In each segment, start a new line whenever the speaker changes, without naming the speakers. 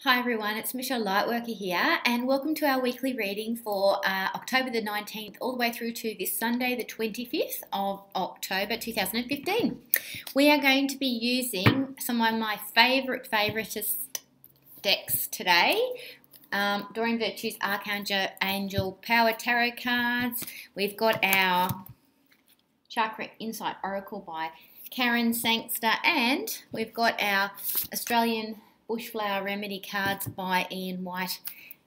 Hi everyone, it's Michelle Lightworker here, and welcome to our weekly reading for October the 19th all the way through to this Sunday, the 25th of October 2015. We are going to be using some of my favoritist decks today. Doreen Virtue's Archangel Power Tarot cards. We've got our Chakra Insight Oracle by Karen Sangster, and we've got our Australian Bushflower Remedy cards by Ian White,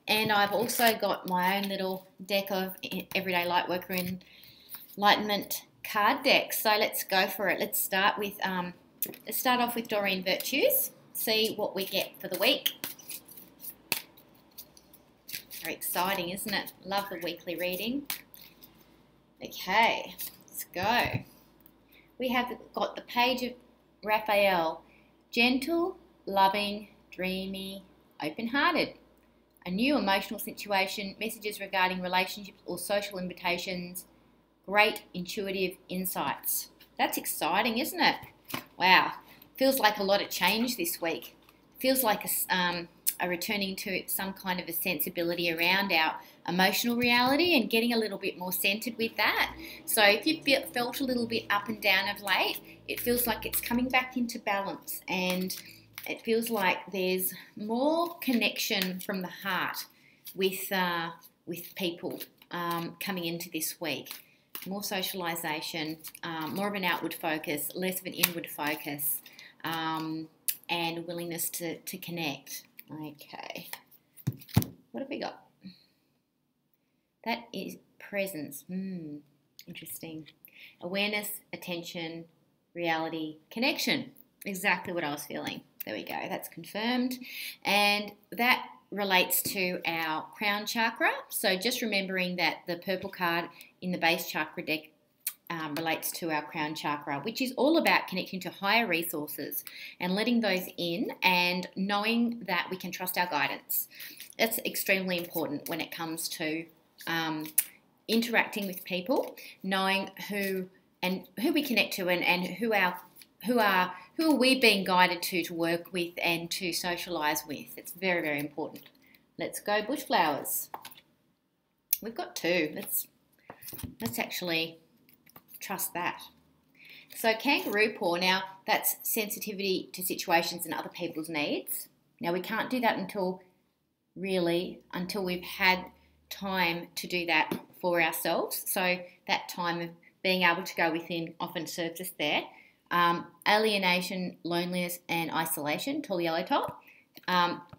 and I've also got my own little deck of Everyday Lightworker Enlightenment card decks. So let's go for it. Let's start off with Doreen Virtues. See what we get for the week. Very exciting, isn't it? Love the weekly reading. Okay, let's go. We have got the page of Raphael, gentle, loving, dreamy, open-hearted. A new emotional situation, messages regarding relationships or social invitations, great intuitive insights. That's exciting, isn't it? Wow, feels like a lot of change this week. Feels like a returning to some kind of a sensibility around our emotional reality and getting a little bit more centered with that. So if you felt a little bit up and down of late, it feels like it's coming back into balance, and it feels like there's more connection from the heart with people coming into this week. More socialisation, more of an outward focus, less of an inward focus, and willingness to connect. Okay, what have we got? That is presence. Interesting. Awareness, attention, reality, connection. Exactly what I was feeling. There we go. That's confirmed. And that relates to our crown chakra. So just remembering that the purple card in the base chakra deck relates to our crown chakra, which is all about connecting to higher resources and letting those in and knowing that we can trust our guidance. That's extremely important when it comes to interacting with people, knowing who we connect to and who are we being guided to work with and to socialise with. It's very, very important. Let's go bushflowers. We've got two. Let's actually trust that. So kangaroo paw, now that's sensitivity to situations and other people's needs. Now we can't do that until we've had time to do that for ourselves. So that time of being able to go within often serves us there. Alienation, loneliness and isolation, tall yellow top.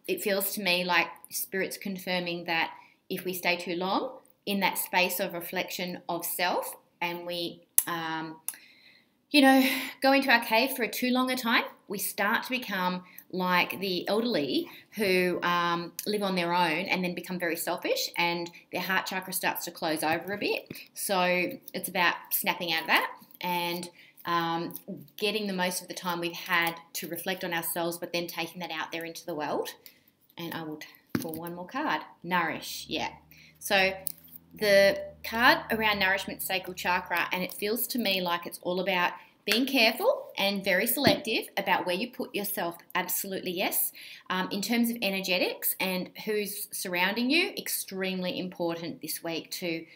It feels to me like Spirit's confirming that if we stay too long in that space of reflection of self and we go into our cave for a too long a time, we start to become like the elderly who live on their own and then become very selfish, and their heart chakra starts to close over a bit. So it's about snapping out of that and getting the most of the time we've had to reflect on ourselves, but then taking that out there into the world. And I will pull one more card. Nourish, yeah. So the card around nourishment, sacral chakra, and it feels to me like it's all about being careful and very selective about where you put yourself. Absolutely, yes. In terms of energetics and who's surrounding you, extremely important this week to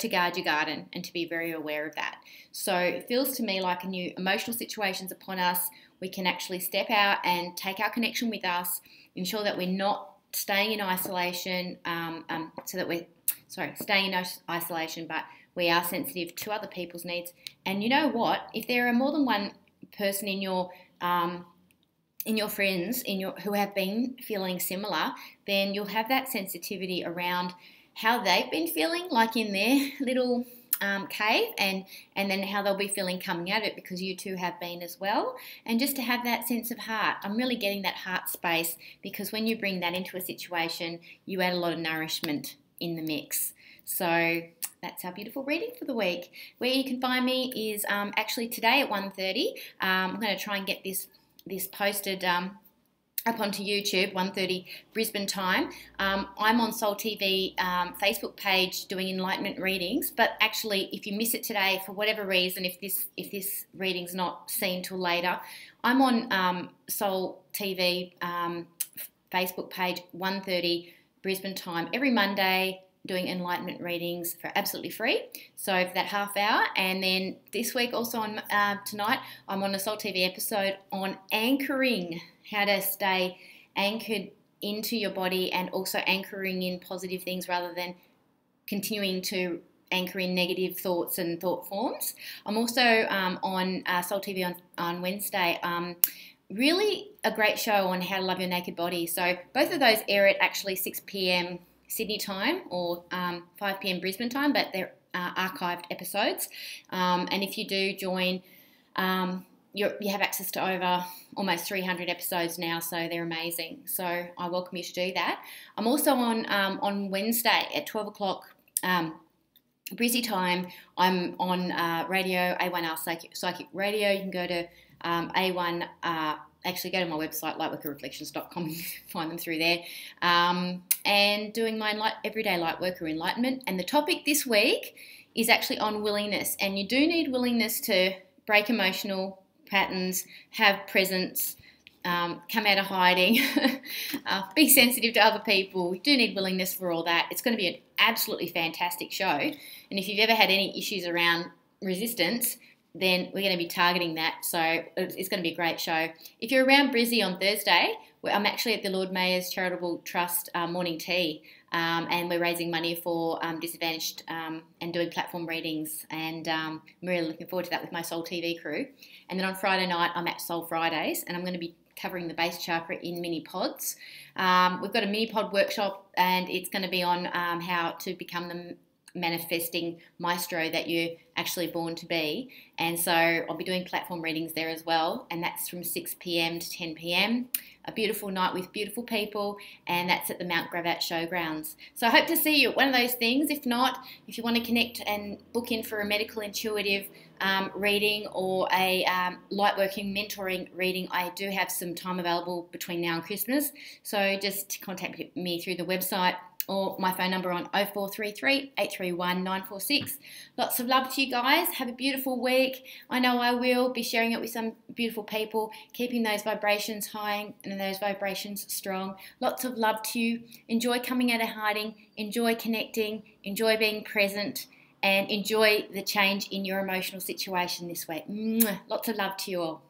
guard your garden and to be very aware of that. So it feels to me like a new emotional situation's upon us. We can actually step out and take our connection with us, ensure that we're not staying in isolation, staying in isolation, but we are sensitive to other people's needs. And you know what? If there are more than one person in your friends who have been feeling similar, then you'll have that sensitivity around how they've been feeling, like in their little cave, and then how they'll be feeling coming out of it, because you too have been as well. And just to have that sense of heart. I'm really getting that heart space, because when you bring that into a situation, you add a lot of nourishment in the mix. So that's our beautiful reading for the week. Where you can find me is actually today at 1:30. I'm going to try and get this posted up onto YouTube, 1:30 Brisbane time. I'm on Soul TV Facebook page doing enlightenment readings, but actually if you miss it today for whatever reason, if this reading's not seen till later, I'm on Soul TV Facebook page, 1:30 Brisbane time, every Monday, doing enlightenment readings for absolutely free. So for that half hour, and then this week also on tonight, I'm on a Soul TV episode on anchoring, how to stay anchored into your body and also anchoring in positive things rather than continuing to anchor in negative thoughts and thought forms. I'm also on Soul TV on Wednesday. Really a great show on how to love your naked body. So both of those air at actually 6 p.m. Sydney time or 5 p.m. Brisbane time, but they're archived episodes. And if you do join, you have access to over almost 300 episodes now, so they're amazing. So I welcome you to do that. I'm also on Wednesday at 12 o'clock Brizzy time. I'm on radio, A1R Psychic Radio. You can go to A1, actually go to my website, lightworkerreflections.com, find them through there, and doing my everyday Lightworker enlightenment. And the topic this week is actually on willingness, and you do need willingness to break emotional patterns, have presence, come out of hiding, be sensitive to other people. You do need willingness for all that. It's going to be an absolutely fantastic show, and if you've ever had any issues around resistance, then we're going to be targeting that. So it's going to be a great show. If you're around Brizzy on Thursday, I'm actually at the Lord Mayor's Charitable Trust morning tea, and we're raising money for disadvantaged and doing platform readings, and I'm really looking forward to that with my Soul TV crew. And then on Friday night, I'm at Soul Fridays, and I'm going to be covering the base chakra in mini pods. We've got a mini pod workshop, and it's going to be on how to become the manifesting maestro that you're actually born to be. And so I'll be doing platform readings there as well, and that's from 6 p.m. to 10 p.m. A beautiful night with beautiful people, and that's at the Mount Gravatt Showgrounds. So I hope to see you at one of those things. If not, if you want to connect and book in for a medical intuitive reading or a lightworking mentoring reading, I do have some time available between now and Christmas. So just contact me through the website or my phone number on 0433 831 946. Lots of love to you guys. Have a beautiful week. I know I will be sharing it with some beautiful people, keeping those vibrations high and those vibrations strong. Lots of love to you. Enjoy coming out of hiding. Enjoy connecting. Enjoy being present. And enjoy the change in your emotional situation this week. Lots of love to you all.